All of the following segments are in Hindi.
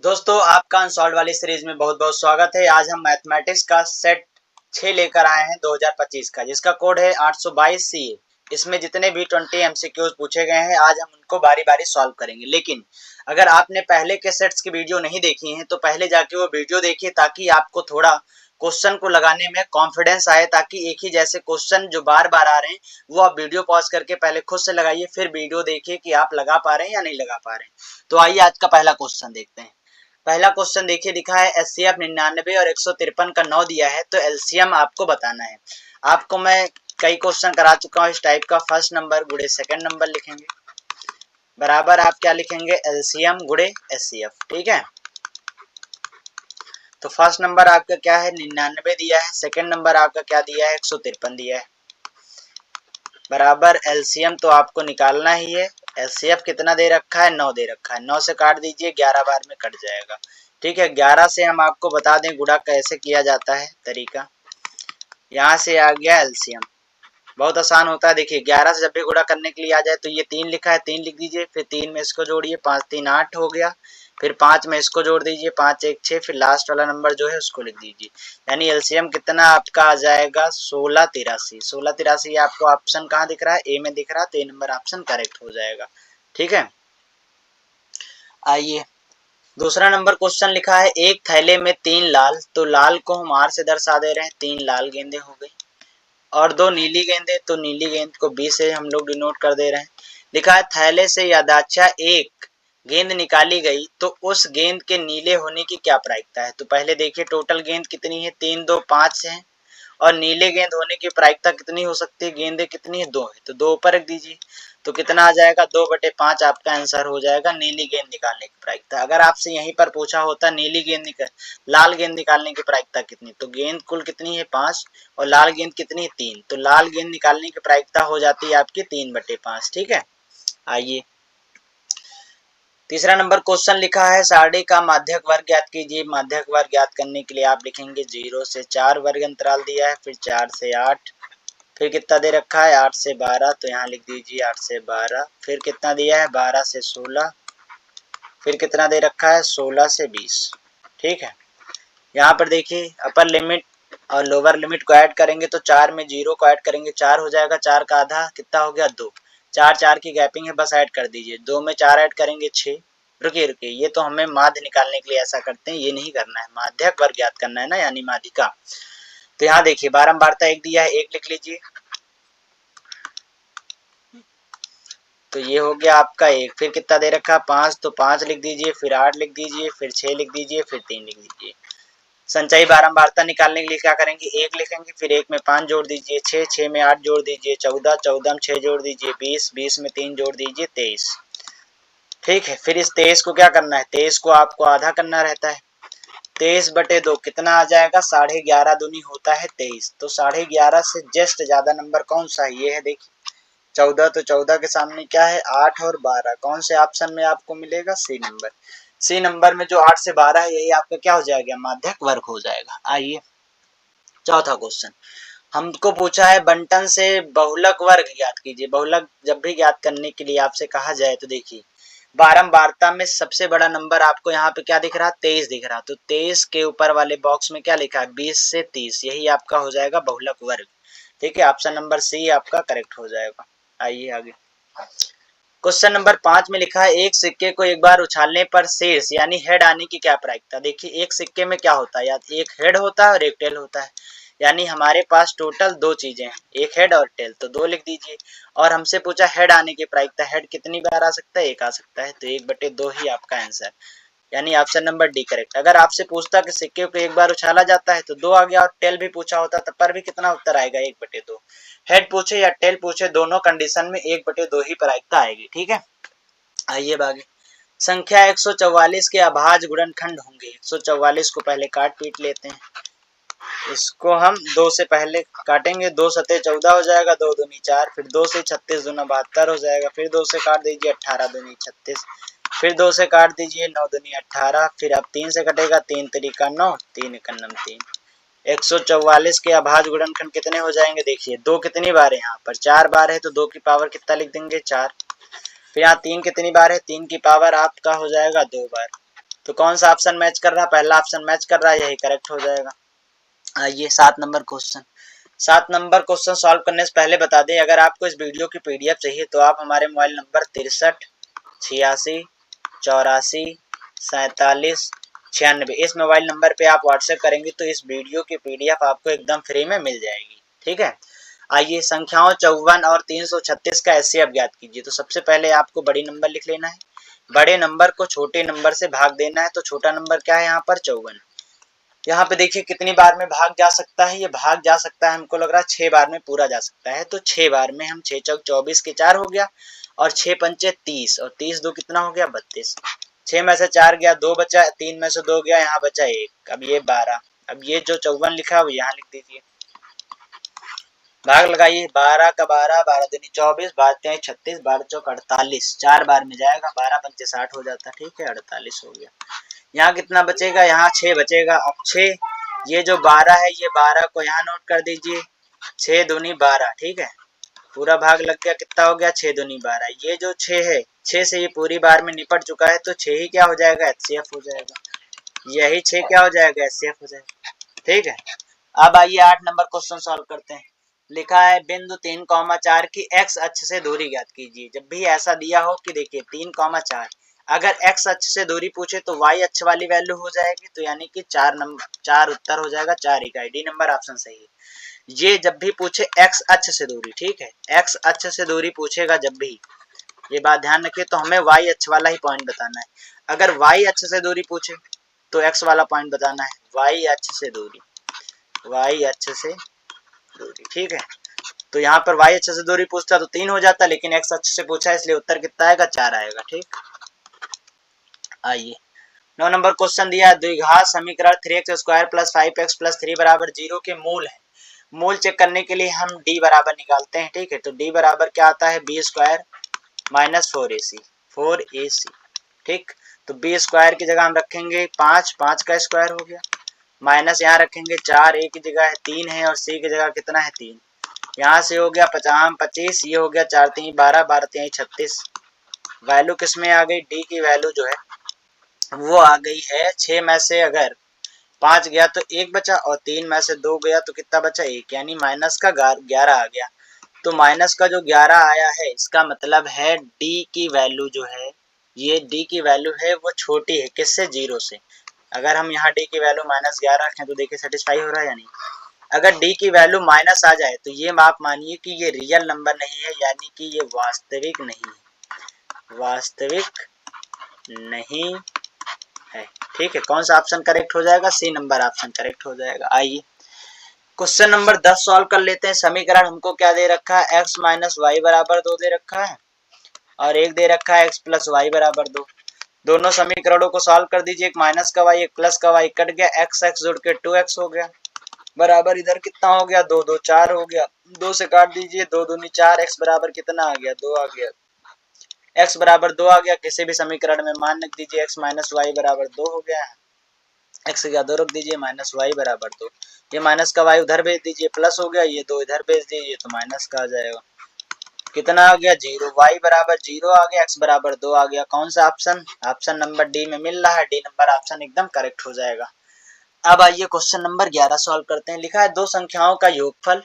दोस्तों आपका अनसॉल्व वाली सीरीज में बहुत बहुत स्वागत है। आज हम मैथमेटिक्स का सेट 6 लेकर आए हैं 2025 का, जिसका कोड है 822 CA। इसमें जितने भी 20 MCQs पूछे गए हैं आज हम उनको बारी बारी सॉल्व करेंगे। लेकिन अगर आपने पहले के सेट्स की वीडियो नहीं देखी है तो पहले जाके वो वीडियो देखिए, ताकि आपको थोड़ा क्वेश्चन को लगाने में कॉन्फिडेंस आए, ताकि एक ही जैसे क्वेश्चन जो बार बार आ रहे हैं वो आप वीडियो पॉज करके पहले खुद से लगाइए, फिर वीडियो देखिए कि आप लगा पा रहे हैं या नहीं लगा पा रहे हैं। तो आइए आज का पहला क्वेश्चन देखते हैं। पहला क्वेश्चन देखिए, लिखा है एचसीएफ 99 और 153 का 9 दिया है, तो एलसीएम आपको बताना है। आपको मैं कई क्वेश्चन करा चुका हूँ इस टाइप का। फर्स्ट नंबर गुड़े सेकंड नंबर लिखेंगे, बराबर आप क्या लिखेंगे, एलसीएम गुड़े एचसीएफ। ठीक है, तो फर्स्ट नंबर आपका क्या है, 99 दिया है। सेकंड नंबर आपका क्या दिया है, 153 दिया है, बराबर एलसीएम तो आपको निकालना ही है। एचसीएफ कितना दे रखा है, 9 दे रखा है। 9 से काट दीजिए, 11 बार में कट जाएगा। ठीक है, 11 से हम आपको बता दें गुणा कैसे किया जाता है तरीका। यहाँ से आ गया एलसीएम, बहुत आसान होता है। देखिए 11 से जब भी गुणा करने के लिए आ जाए तो ये 3 लिखा है, 3 लिख दीजिए, फिर 3 में इसको जोड़िए, 5 3 8 हो गया, फिर 5 में इसको जोड़ दीजिए, 5 1 6, फिर लास्ट वाला नंबर जो है उसको लिख दीजिए। यानी एलसीएम कितना आपका आ जाएगा, 1683। 1683 आपको ऑप्शन कहाँ दिख रहा है, ए में दिख रहा है, तो ए नंबर ऑप्शन करेक्ट हो जाएगा। ठीक है, आइए दूसरा नंबर क्वेश्चन लिखा है एक थैले में 3 लाल, तो लाल को हम आर से दर्शा दे रहे हैं, 3 लाल गेंदे हो गई, और 2 नीली गेंदे, तो नीली गेंद को बी से हम लोग डिनोट कर दे रहे हैं। लिखा है थैले से यादृच्छा एक गेंद निकाली गई, तो उस गेंद के नीले होने की क्या प्रायिकता है। तो पहले देखिए टोटल गेंद कितनी है, 3 2 5 है, और नीले गेंद होने की प्रायिकता कितनी हो सकती है, गेंदे कितनी है, 2 है, तो 2 ऊपर रख दीजिए, तो कितना आ जाएगा, 2/5 आपका आंसर हो जाएगा नीली गेंद निकालने की प्रायिकता। अगर आपसे यहीं पर पूछा होता नीली गेंद लाल गेंद निकालने की प्रायिकता कितनी, तो गेंद कुल कितनी है, 5, और लाल गेंद कितनी है, 3, तो लाल गेंद निकालने की प्रायिकता हो जाती है आपकी 3/5। ठीक है, आइए तीसरा नंबर क्वेश्चन लिखा है सारणी का माध्यक वर्ग ज्ञात कीजिए। माध्यक वर्ग ज्ञात करने के लिए आप लिखेंगे 0 से 4 वर्ग अंतराल दिया है, फिर 4 से 8, फिर कितना दे रखा है, 8 से 12, तो यहाँ लिख दीजिए 8 से 12, फिर कितना दिया है, 12 से 16, फिर कितना दे रखा है, 16 से 20। ठीक है, यहाँ पर देखिए अपर लिमिट और लोअर लिमिट को ऐड करेंगे, तो 4 में 0 को ऐड करेंगे 4 हो जाएगा, 4 का आधा कितना हो गया, 2, 4 4 की गैपिंग है, बस ऐड कर दीजिए, 2 में 4 ऐड करेंगे 6। रुकिए रुकिए, ये तो हमें माध्य निकालने के लिए ऐसा करते हैं, ये नहीं करना है, माध्यक वर्ग ज्ञात करना है ना, यानी माध्यिका। तो यहाँ देखिए बारंबारता 1 दिया है, 1 लिख लीजिए, तो ये हो गया आपका 1, फिर कितना दे रखा 5, तो 5 लिख दीजिए, फिर 8 लिख दीजिए, फिर 6 लिख दीजिए, फिर 3 लिख दीजिए। संचयी बारंबारता निकालने के लिए क्या करेंगे, 1 लिखेंगे, फिर 1 में 5 जोड़ दीजिए 6, 6 में 8 जोड़ दीजिए 14, 14 में 6 जोड़ दीजिए 20, 20 में 3 जोड़ दीजिए 23। ठीक है, फिर इस 23 को क्या करना है, 23 को आपको आधा करना रहता है, 23/2 कितना आ जाएगा, 11.5 दूनी होता है 23, तो 11.5 से जस्ट ज्यादा नंबर कौन सा है, ये है देखिए 14, तो 14 के सामने क्या है, 8 और 12, कौन से ऑप्शन में आपको मिलेगा, सी नंबर। सी नंबर में जो 8 से 12 है यही आपका क्या हो जाएगा, माध्यक वर्ग हो जाएगा। आइए चौथा क्वेश्चन हमको पूछा है बंटन से बहुलक वर्ग ज्ञात कीजिए। बहुलक जब भी ज्ञात करने के लिए आपसे कहा जाए तो देखिए बारंबारता में सबसे बड़ा नंबर आपको यहाँ पे क्या दिख रहा है, 23 दिख रहा है, तो 23 के ऊपर वाले बॉक्स में क्या लिखा है, 20 से 30, यही आपका हो जाएगा बहुलक वर्ग। ठीक है, ऑप्शन नंबर सी आपका करेक्ट हो जाएगा। आइए आगे क्वेश्चन नंबर 5 में लिखा है एक सिक्के को एक बार उछालने पर शेष यानी हेड आने की क्या प्रायिकता। देखिए एक सिक्के में क्या होता है, या एक हेड होता है और एक टेल होता है, यानी हमारे पास टोटल 2 चीजें हैं, एक हेड और टेल, तो 2 लिख दीजिए। और हमसे पूछा हेड आने की प्रायिकता, हेड कितनी बार आ सकता है, 1 आ सकता है, तो 1/2 ही आपका आंसर, यानी ऑप्शन नंबर डी करेक्ट। अगर आपसे पूछता कि सिक्के को एक बार उछाला जाता है तो 2 आ गया, और टेल भी पूछा होता तब पर भी कितना उत्तर आएगा, 1/2। हेड पूछे या टेल पूछे, दोनों कंडीशन में 1/2 ही प्रायिकता आएगी। ठीक है, आइए आगे संख्या 144 के अभाज्य गुणनखंड होंगे। 144 को पहले काट पीट लेते हैं, इसको हम 2 से पहले काटेंगे, 2 सते 14 हो जाएगा, 2 दूनी 4, फिर 2 से 36 दूना 72 हो जाएगा, फिर 2 से काट दीजिए 18 दूनी 36, फिर 2 से काट दीजिए 9 दूनी 18, फिर अब 3 से कटेगा 3 तरीका 9, 3 एकन्नम 3। 144 के अभाज्य गुणनखंड कितने हो जाएंगे, देखिए 2 कितनी बार है, यहाँ पर 4 बार है, तो 2 की पावर कितना लिख देंगे, 4। फिर यहाँ 3 कितनी बार है, 3 की पावर आपका हो जाएगा 2 बार, तो कौन सा ऑप्शन मैच कर रहा है? पहला ऑप्शन मैच कर रहा है, यही करेक्ट हो जाएगा। आइए 7 number question. 7 number question solve करने से पहले बता दें, अगर आपको इस वीडियो की पीडीएफ चाहिए तो आप हमारे मोबाइल नंबर 63 86 84 47 96 इस मोबाइल नंबर पे आप व्हाट्सएप करेंगे तो इस वीडियो की पीडीएफ आपको एकदम फ्री में मिल जाएगी। ठीक है। आइए संख्याओं 54 और 336 का एचसीएफ ज्ञात कीजिए। तो सबसे पहले आपको बड़ी नंबर लिख लेना है, बड़े नंबर को छोटे नंबर से भाग देना है। तो छोटा नंबर क्या है यहाँ पर? 54। यहाँ पे देखिए कितनी बार में भाग जा सकता है, ये भाग जा सकता है, हमको लग रहा है 6 बार में पूरा जा सकता है। तो 6 बार में हम 6 चौक 24 के 4 हो गया और 6 पंचे 30 और 30 दो कितना हो गया? 32। 6 में से 4 गया, 2 बचा, 3 में से 2 गया, यहाँ बचा 1। अब ये 12। अब ये जो 54 लिखा है वो यहाँ लिख दीजिए, भाग लगाइए। 12 का 12, 12 दूनी 24, 12 36, 12 चौक 48। 4 बार में जाएगा, 12 पंचे 60 हो जाता। ठीक है, 48 हो गया। यहाँ कितना बचेगा? यहाँ 6 बचेगा। अब 6, ये जो 12 है, ये 12 को यहाँ नोट कर दीजिए। 6 दूनी 12। ठीक है, पूरा भाग लग गया। कितना हो गया? 6 दूनी 12। ये जो 6 है, 6 से ये पूरी बार में निपट चुका है, तो 6 ही क्या हो जाएगा? एचसीएफ हो जाएगा। यही 6 क्या हो जाएगा? एचसीएफ हो जाएगा। ठीक है। अब आइए 8 नंबर क्वेश्चन सॉल्व करते हैं। लिखा है बिंदु 3,4 की एक्स अक्ष से दूरी ज्ञात कीजिए। जब भी ऐसा दिया हो कि देखिए 3,4, अगर एक्स अक्ष से दूरी पूछे तो वाई अक्ष वाली वैल्यू हो जाएगी, तो यानी कि 4 नंबर 4 उत्तर हो जाएगा, 4 इकाई। डी नंबर ऑप्शन सही है। ये जब भी पूछे एक्स अक्ष से दूरी, ठीक है, एक्स अक्ष से दूरी पूछेगा जब भी, ये बात ध्यान रखिए, तो हमें वाई अक्ष वाला ही पॉइंट बताना है। अगर वाई अक्ष से दूरी पूछे तो एक्स वाला पॉइंट बताना है। वाई अक्ष से दूरी, वाई अक्ष से दूरी। ठीक है, तो यहाँ पर वाई अक्ष से दूरी पूछता तो 3 हो जाता, लेकिन एक्स अक्ष से पूछा इसलिए उत्तर कितना आएगा? 4 आएगा। ठीक, आइए 9 नंबर क्वेश्चन दिया है, द्विघात समीकरण 3x² + 5x + 3 बराबर 0 के मूल है। मूल चेक करने के लिए हम d बराबर निकालते हैं। ठीक है, तो d बराबर क्या आता है? b² - 4ac, 4ac। ठीक, तो b स्क्वायर की जगह हम रखेंगे 5, 5 का स्क्वायर हो गया, माइनस यहाँ रखेंगे 4, a की जगह 3 है और c की जगह कितना है? 3। यहाँ से हो गया 50 25, ये हो गया 4 3 12, 12 3 36। वैल्यू किस में आ गई? डी की वैल्यू जो है वो आ गई है 6 में से अगर 5 गया तो 1 बचा और 3 में से 2 गया तो कितना बचा? 1, यानी माइनस का 11 आ गया। तो माइनस का जो 11 आया है, इसका मतलब है डी की वैल्यू जो है, ये डी की वैल्यू है वो छोटी है, किससे? 0 से। अगर हम यहाँ डी की वैल्यू -11 रखें तो देखिए सेटिस्फाई हो रहा है या नहीं? अगर डी की वैल्यू माइनस आ जाए तो ये आप मानिए कि ये रियल नंबर नहीं है, यानी कि ये वास्तविक नहीं है, वास्तविक नहीं है। ठीक है, कौन सा ऑप्शन करेक्ट हो जाएगा? सी नंबर ऑप्शन करेक्ट हो जाएगा। आइए क्वेश्चन नंबर 10 सॉल्व कर लेते हैं। समीकरण हमको क्या दे रखा है? x - y बराबर 2 दे रखा है और एक दे रखा है x + y बराबर 2। दोनों समीकरणों को सॉल्व कर दीजिए। एक माइनस का y, एक प्लस का y कट गया, x x जुड़ के 2x हो गया, बराबर इधर कितना हो गया? 2 2 4 हो गया, 2 से काट दीजिए, 2 दूनी 4, x बराबर कितना आ गया? 2 आ गया। x बराबर 2 आ गया, किसी भी समीकरण में मान लिख दीजिए, x - y बराबर 2 हो गया है। x की जगह 2 रख दीजिए, -y बराबर 2। ये माइनस का y उधर भेज दीजिए, प्लस हो गया, ये 2 इधर भेज दीजिए तो माइनस का आ जाएगा। कितना आ गया? 0। y बराबर 0 आ गया, x बराबर 2 आ गया। कौन सा ऑप्शन? ऑप्शन नंबर डी में मिल रहा है, डी नंबर ऑप्शन एकदम करेक्ट हो जाएगा। अब आइए क्वेश्चन नंबर 11 सॉल्व करते हैं। लिखा है दो संख्याओं का योगफल,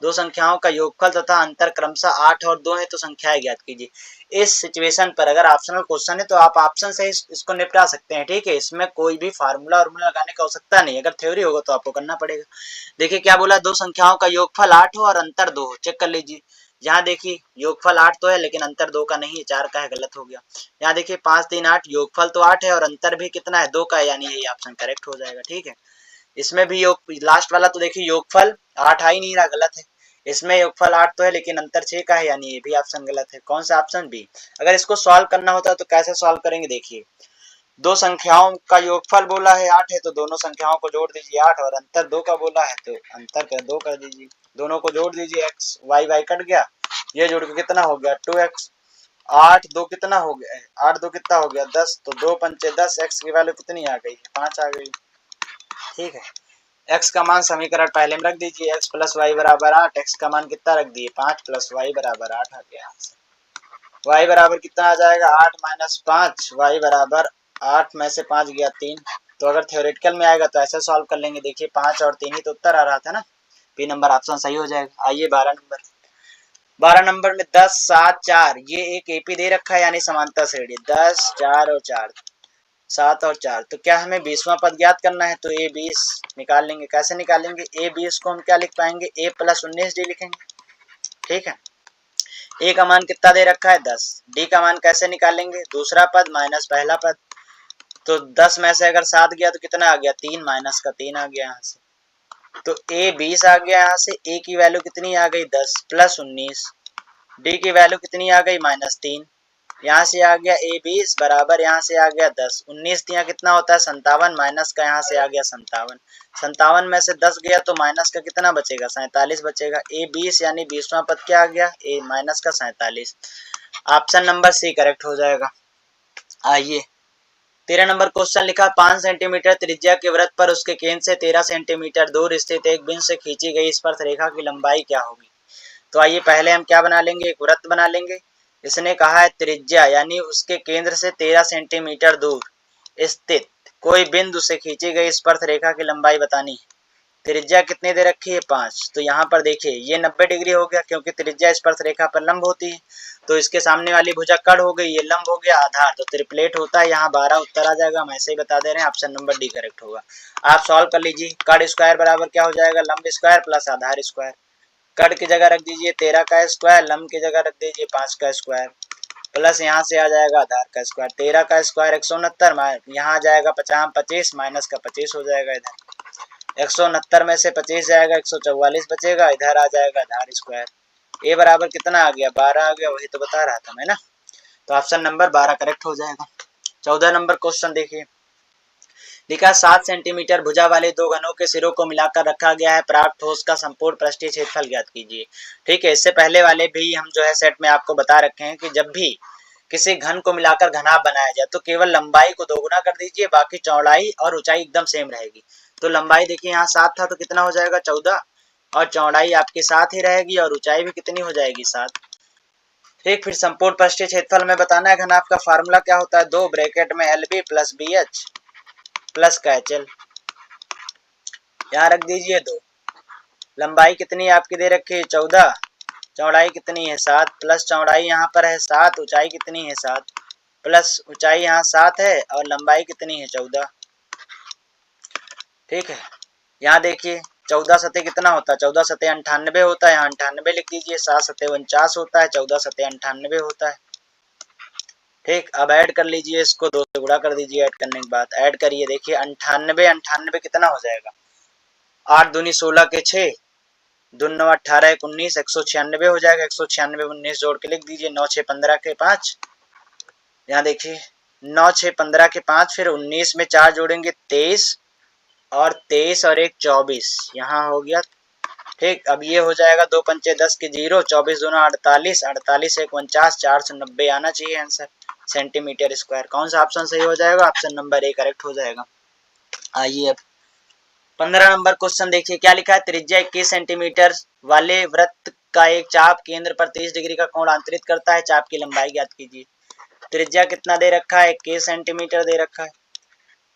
दो संख्याओं का योगफल तथा अंतर क्रमशः 8 और 2 है, तो संख्याएं ज्ञात कीजिए। इस सिचुएशन पर अगर ऑप्शनल क्वेश्चन है तो आप ऑप्शन से इसको निपटा सकते हैं। ठीक है, इसमें कोई भी फार्मूला वार्मूला लगाने का आवश्यकता नहीं, अगर थ्योरी होगा तो आपको करना पड़ेगा। देखिए क्या बोला? दो संख्याओं का योगफल 8 हो और अंतर 2 हो। चेक कर लीजिए, यहाँ देखिए योगफल 8 तो है लेकिन अंतर 2 का नहीं है, 4 का है, गलत हो गया। यहाँ देखिए 5 3 8, योगफल तो 8 है और अंतर भी कितना है? 2 का है, यानी यही ऑप्शन करेक्ट हो जाएगा। ठीक है, इसमें भी योग लास्ट वाला तो देखिए योगफल 8 आ ही नहीं रहा, गलत है। इसमें योगफल 8 तो है लेकिन अंतर 6 का है, यानी ये भी ऑप्शन गलत है। कौन सा? Option B. अगर इसको सॉल्व करना होता है तो कैसे सॉल्व करेंगे? देखिए दो संख्याओं का योगफल बोला है 8 है, तो दोनों संख्याओं को जोड़ दीजिए 8, और अंतर 2 का बोला है तो अंतर का 2 कर दीजिए, दोनों को जोड़ दीजिए, एक्स वाई वाई कट गया, ये जोड़ के कितना हो गया? 2x। 8 2 कितना हो गया? 8 2 कितना हो गया? 10, तो 2 पंचे 10, x की वैल्यू कितनी आ गई? 5 आ गई। ठीक है, x का मान समीकरण पहले में रख दीजिए, x + y बराबर 8, x का मान कितना रख दिए? 5 + y बराबर 8 आ गया। y बराबर कितना आ जाएगा? 8 - 5, y बराबर 8 में से 5 गया 3। तो अगर थ्योरेटिकल में आएगा तो ऐसे सॉल्व कर लेंगे। देखिए 5 और 3 ही तो उत्तर आ रहा था ना, बी नंबर ऑप्शन सही हो जाएगा। आइए 12 नंबर में 10 7 4, ये एक एपी दे रखा है यानी समांतर श्रेणी 10 4 और 4 7 और 4। तो क्या हमें 20वां पद ज्ञात करना है, तो ए 20 निकाल लेंगे। कैसे निकालेंगे, ए 20 को हम क्या लिख पाएंगे, a + 19 डी लिखेंगे। ठीक है, ए का मान कितना दे रखा है 10, डी का मान कैसे निकालेंगे, दूसरा पद माइनस पहला पद। तो 10 में से अगर 7 गया तो कितना आ गया 3, माइनस का 3 आ गया यहाँ से। तो ए 20 आ गया यहाँ से, ए की वैल्यू कितनी आ गई 10 + 19, डी की वैल्यू कितनी आ गई -3। यहाँ से आ गया ए 20 बराबर यहाँ से आ गया 10, 19 यहाँ कितना होता है 57, माइनस का यहाँ से आ गया 57। 57 में से 10 गया तो माइनस का कितना बचेगा 47 बचेगा। ए 20 यानी 20वां पद क्या आ गया, ए माइनस का 47। ऑप्शन नंबर सी करेक्ट हो जाएगा। आइए 13 नंबर क्वेश्चन लिखा, 5 सेंटीमीटर त्रिज्या के वृत्त पर उसके केंद्र से 13 सेंटीमीटर दूर स्थित एक बिंदु से खींची गई स्पर्शरेखा की लंबाई क्या होगी। तो आइए पहले हम क्या बना लेंगे, एक वृत्त बना लेंगे। इसने कहा है त्रिज्या यानी उसके केंद्र से 13 सेंटीमीटर दूर स्थित कोई बिंदु से खींची गई स्पर्शरेखा की लंबाई बतानी है। त्रिज्या कितनी दे रखी है 5। तो यहाँ पर देखिए ये 90 डिग्री हो गया क्योंकि त्रिज्या स्पर्शरेखा पर लंब होती है। तो इसके सामने वाली भुजा कड़ हो गई, ये लंब हो गया आधार, तो त्रिप्लेट होता है। यहाँ 12 उत्तर आ जाएगा, हम ऐसे ही बता दे रहे हैं, ऑप्शन नंबर डी करेक्ट होगा। आप सॉल्व कर लीजिए, कड़ स्क्वायर बराबर क्या हो जाएगा, लंब स्क्वायर प्लस आधार स्क्वायर। कड़ की जगह रख दीजिए 13 का स्क्वायर, लंब की जगह रख दीजिए 5 का स्क्वायर, प्लस यहाँ से आ जाएगा आधार का स्क्वायर। 13 का स्क्वायर 169, यहाँ आ जाएगा 50 25, माइनस का 25 हो जाएगा। इधर 169 में से 25 जाएगा 144 बचेगा, इधर आ जाएगा आधार स्क्वायर। ए बराबर कितना आ गया 12 आ गया, वही तो बता रहा था मैं ना। तो ऑप्शन नंबर 12 करेक्ट हो जाएगा। 14 नंबर क्वेश्चन देखिए, लिखा 7 सेंटीमीटर भुजा वाले दो घनों के सिरों को मिलाकर रखा गया है, प्राप्त ठोस का संपूर्ण पृष्ठीय क्षेत्रफल ज्ञात कीजिए। ठीक है, इससे पहले वाले भी हम जो है सेट में आपको बता रखे हैं कि जब भी किसी घन को मिलाकर घनाभ बनाया जाए तो केवल लंबाई को दोगुना कर दीजिए, बाकी चौड़ाई और ऊंचाई एकदम सेम रहेगी। तो लंबाई देखिए यहाँ 7 था तो कितना हो जाएगा 14, और चौड़ाई आपके साथ ही रहेगी और ऊंचाई भी कितनी हो जाएगी 7। ठीक, फिर संपूर्ण पृष्ठीय क्षेत्रफल में बताना है घनाभ का फार्मूला क्या होता है, 2 ब्रैकेट में LB + BH प्लस का HL, यहाँ रख दीजिए 2। लंबाई कितनी आपकी दे रखी है 14, चौड़ाई कितनी है 7, प्लस चौड़ाई यहाँ पर है 7, ऊंचाई कितनी है 7, प्लस ऊंचाई यहाँ 7 है और लंबाई कितनी है 14। ठीक है, यहाँ देखिए 14 सतह कितना होता है, 14 सतह 98 होता है, यहाँ 98 लिख दीजिए। 7 सतह 49 होता है, 14 सतह 98 होता है। ठीक, अब ऐड कर लीजिए, इसको 2 से गुणा कर दीजिए। ऐड करने के बाद ऐड करिए, देखिए 98 98 कितना हो जाएगा, 8 दूनी 16 के 6, 2 9 18 1 19, 196 हो जाएगा। 196 19 जोड़ के लिख दीजिए, 9 6 15 के 5। यहाँ देखिए 9 6 15 के 5, फिर 19 में 4 जोड़ेंगे 23, और 23 और 1 24, यहाँ हो गया। ठीक, अब ये हो जाएगा 2 पंचे 10 के 0, 24 दूना 48, 48 1 49, 490 आना चाहिए आंसर सेंटीमीटर स्क्वायर। कौन सा ऑप्शन सही हो जाएगा, ऑप्शन नंबर ए करेक्ट हो जाएगा। आइए अब 15 नंबर क्वेश्चन देखिए, क्या लिखा है, त्रिज्या 21 सेंटीमीटर वाले वृत्त का एक चाप केंद्र पर 30 डिग्री का कोण अंतरित करता है, चाप की लंबाई ज्ञात कीजिए। त्रिज्या कितना दे रखा है 21 सेंटीमीटर दे रखा है,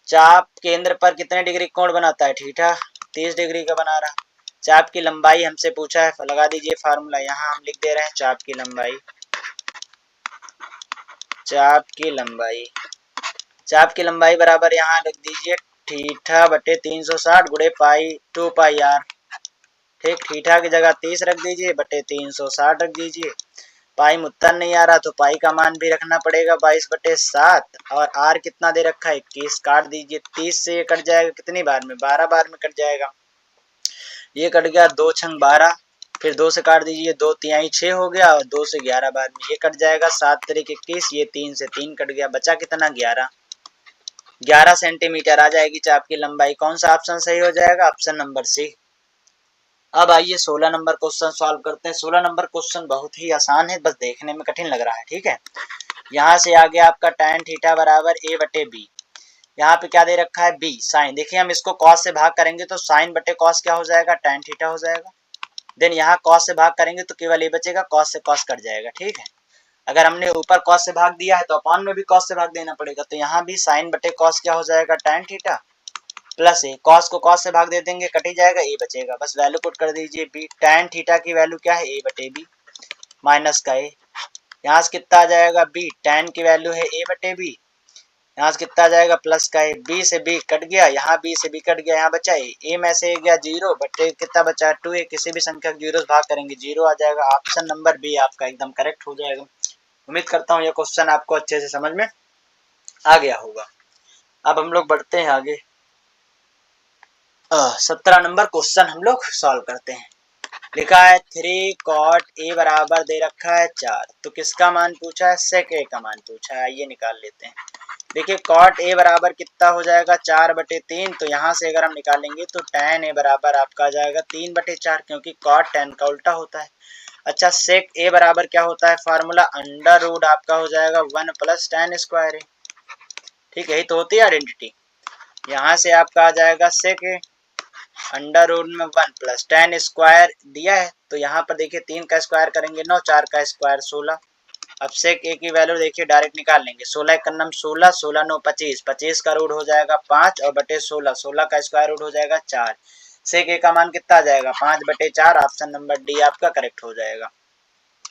चाप केंद्र पर कितने डिग्री कोण बनाता है थीटा, 30 डिग्री का बना रहा। चाप की लंबाई हमसे पूछा है, लगा दीजिए फार्मूला, यहाँ हम लिख दे रहे हैं चाप की लंबाई। चाप की लंबाई, चाप की लंबाई बराबर यहाँ लिख दीजिए थीटा बटे 360 गुणे पाई 2 पाई आर। ठीक, थीटा की जगह 30 रख दीजिए, बटे 360 रख दीजिए। पाई में उत्तर नहीं आ रहा तो पाई का मान भी रखना पड़ेगा 22/7, और आर कितना दे रखा है 21, काट दीजिए। 30 से ये कट जाएगा कितनी बार में, 12 बार में कट जाएगा। ये कट गया 2 छंग 12, फिर 2 से काट दीजिए, 2 तिहाई 6 हो गया, और 2 से 11 बार में ये कट जाएगा। 7 तिरिक 21, ये 3 से 3 कट गया, बचा कितना 11। 11 सेंटीमीटर आ जाएगी चाप की लंबाई। कौन सा ऑप्शन सही हो जाएगा, ऑप्शन नंबर सी। अब आइए 16 नंबर क्वेश्चन सॉल्व करते हैं। 16 नंबर क्वेश्चन बहुत ही आसान है, बस देखने में कठिन लग रहा है। ठीक है, यहाँ से आ गया आपका tan थीटा बराबर a बटे b। यहाँ पे क्या दे रखा है b साइन, देखिए हम इसको cos से भाग करेंगे तो साइन बटे cos क्या हो जाएगा, tan थीटा हो जाएगा। देन यहाँ cos से भाग करेंगे तो केवल a बचेगा, cos से cos कट जाएगा। ठीक है, अगर हमने ऊपर कॉस से भाग दिया है तो अपॉन में भी कॉस से भाग देना पड़ेगा। तो यहाँ भी साइन बटे कॉस क्या हो जाएगा, tan थीटा प्लस ए, कॉस को कॉस से भाग दे देंगे, कट ही जाएगा, ए बचेगा, बस वैल्यू पुट कर दीजिए बी, tan थीटा की वैल्यू क्या है, ए बटे बी माइनस का ए। यहाँ से कितना आ जाएगा बी, tan की वैल्यू है ए बटे बी, यहाँ से कितना आ जाएगा प्लस का ए, बी से बी कट गया, यहाँ बी से बी कट गया, यहाँ बचा ए में से गया 0 बटे कितना बचा 2a, किसी भी संख्या को 0 से भाग करेंगे 0 आ जाएगा। ऑप्शन नंबर बी आपका एकदम करेक्ट हो जाएगा। उम्मीद करता हूँ ये क्वेश्चन आपको अच्छे से समझ में आ गया होगा। अब हम लोग बढ़ते हैं आगे, 17 नंबर क्वेश्चन हम लोग सॉल्व करते हैं। लिखा है 3 cot a बराबर दे रखा है 4, तो किसका मान पूछा है, sec a का मान पूछा है, ये निकाल लेते हैं। देखिए cot a बराबर कितना हो जाएगा 4 बटे 3, तो यहाँ से अगर हम निकालेंगे तो tan a बराबर आपका आ जाएगा 3 बटे 4, क्योंकि cot tan का उल्टा होता है। अच्छा sec a बराबर क्या होता है फार्मूला, अंडर रूट आपका हो जाएगा 1 प्लस tan स्क्वायर a, ठीक है, यही तो होती है आइडेंटिटी। यहाँ से आपका आ जाएगा sec a अंडर रूट में 1 प्लस tan स्क्वायर दिया है, तो यहाँ पर देखिए 3 का स्क्वायर करेंगे 9, 4 का स्क्वायर 16। अब सेक ए की वैल्यू देखिए डायरेक्ट निकाल लेंगे, 16 एक नम 16, 16 9 25, 25 का रूट हो जाएगा 5 और बटे 16, 16 का स्क्वायर रूट हो जाएगा 4। सेक ए का मान कितना आ जाएगा 5 बटे 4, ऑप्शन नंबर डी आपका करेक्ट हो जाएगा।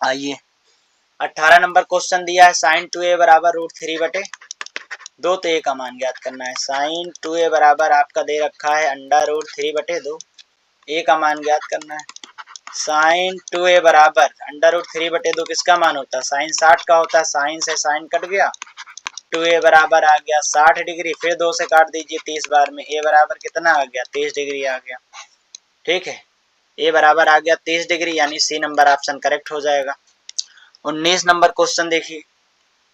आइए 18 नंबर क्वेश्चन दिया है साइन 2a बराबर रूट 3 बटे 2, तो ए का मान ज्ञात करना है। साइन 2a बराबर आपका दे रखा है अंडर रूट 3 बटे 2, ए का मान ज्ञात करना है। साइन 2a बराबर अंडर रूट 3 बटे 2 किसका मान होता है, साइन 60 का होता है, साइन से साइन कट गया, 2a बराबर आ गया 60 डिग्री, फिर 2 से काट दीजिए 30 बार में, a बराबर कितना आ गया 30 डिग्री आ गया, ठीक है, a बराबर आ गया 30 डिग्री, यानी सी नंबर ऑप्शन करेक्ट हो जाएगा। 19 नंबर क्वेश्चन देखिए,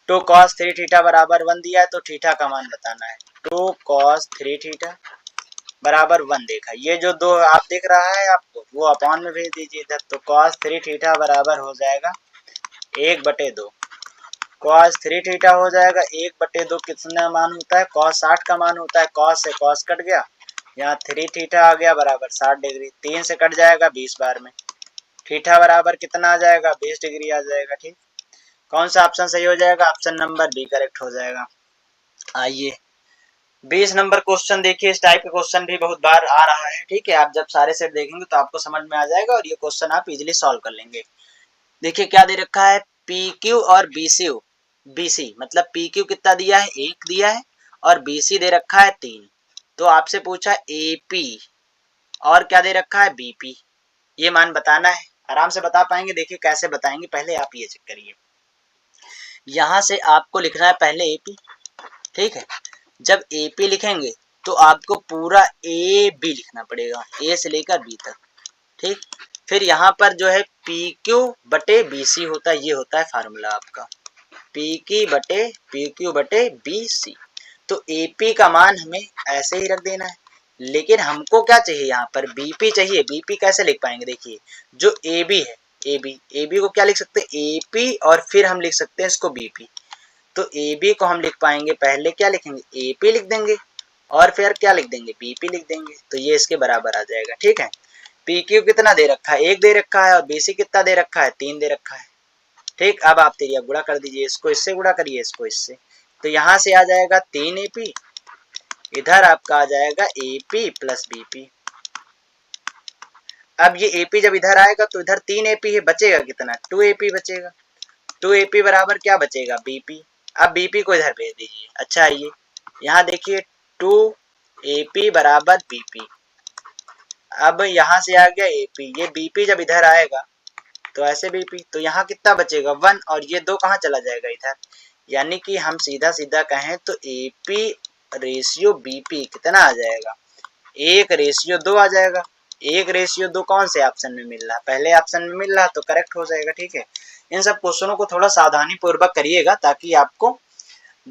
2 cos 3 थीटा बराबर 1 दिया है, तो थीटा का मान बताना है। 2 cos 3 थीटा बराबर 1 देखा, ये जो 2 आप दिख रहा है आपको वो अपॉन में भेज दीजिए इधर, तो cos 3 थीटा बराबर हो जाएगा 1 बटे 2, cos 3 थीटा हो जाएगा 1 बटे 2, कितना मान होता है cos 60 का मान होता है, cos से cos कट गया, यहाँ 3 थीटा आ गया बराबर 60 डिग्री, 3 से कट जाएगा 20 बार में, थीटा बराबर कितना आ जाएगा 20 डिग्री आ जाएगा, ठीक। कौन सा ऑप्शन सही हो जाएगा, ऑप्शन नंबर बी करेक्ट हो जाएगा। आइए 20 नंबर क्वेश्चन देखिए, इस टाइप के क्वेश्चन भी बहुत बार आ रहा है, ठीक है, आप जब सारे सेट देखेंगे तो आपको समझ में आ जाएगा और ये क्वेश्चन आप इजीली सॉल्व कर लेंगे। देखिए क्या दे रखा है, पी क्यू और बीसी मतलब पी क्यू कितना दिया है 1 दिया है और बीसी दे रखा है 3, तो आपसे पूछा एपी और क्या दे रखा है बीपी, ये मान बताना है। आराम से बता पाएंगे, देखिए कैसे बताएंगे, पहले आप ये चेक करिए। यहाँ से आपको लिखना है पहले एपी, ठीक है, जब एपी लिखेंगे तो आपको पूरा ए बी लिखना पड़ेगा, ए से लेकर बी तक, ठीक। फिर यहाँ पर जो है पी क्यू बटे बी सी होता है, ये होता है फार्मूला आपका, पी क्यू बटे बी सी। तो एपी का मान हमें ऐसे ही रख देना है, लेकिन हमको क्या चाहिए यहाँ पर बीपी चाहिए। बीपी कैसे लिख पाएंगे, देखिए जो ए बी है, ए बी को क्या लिख सकते हैं एपी, और फिर हम लिख सकते हैं इसको बीपी। तो ए बी को हम लिख पाएंगे, पहले क्या लिखेंगे ए पी लिख देंगे और फिर क्या लिख देंगे बी पी लिख देंगे, तो ये इसके बराबर आ जाएगा, ठीक है। पी क्यू कितना दे रखा है 1 दे रखा है और बी सी कितना दे रखा है 3 दे रखा है, ठीक। अब आप तेरिया गुणा कर दीजिए, इसको इससे गुणा करिए, इसको इससे, तो यहाँ से आ जाएगा 3 ए पी, इधर आपका आ जाएगा A P plus B P. अब ये ए पी जब इधर आएगा तो इधर 3 ए पी है, बचेगा कितना 2 ए पी बचेगा, 2 ए पी बराबर क्या बचेगा बीपी। अब बीपी को इधर भेज दीजिए। अच्छा आइए यहाँ देखिए 2 ए पी बराबर बीपी, अब यहाँ से आ गया एपी, ये बीपी जब इधर आएगा तो ऐसे बीपी, तो यहाँ कितना बचेगा 1 और ये 2 कहाँ चला जाएगा इधर, यानी कि हम सीधा सीधा कहें तो एपी रेशियो बीपी कितना आ जाएगा 1:2 आ जाएगा। 1:2 कौन से ऑप्शन में मिल रहा है, पहले ऑप्शन में मिल रहा है, तो करेक्ट हो जाएगा, ठीक है। इन सब क्वेश्चनों को थोड़ा सावधानी पूर्वक करिएगा ताकि आपको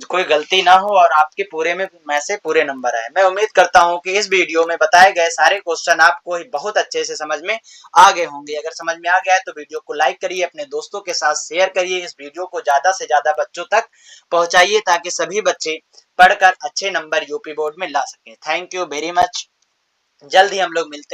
कोई गलती ना हो और आपके पूरे में से पूरे नंबर आए। मैं उम्मीद करता हूं कि इस वीडियो में बताए गए सारे क्वेश्चन आपको बहुत अच्छे से समझ में आ गए होंगे। अगर समझ में आ गया है तो वीडियो को लाइक करिए, अपने दोस्तों के साथ शेयर करिए, इस वीडियो को ज्यादा से ज्यादा बच्चों तक पहुंचाइए ताकि सभी बच्चे पढ़कर अच्छे नंबर यूपी बोर्ड में ला सकें। थैंक यू वेरी मच, जल्द ही हम लोग मिलते हैं।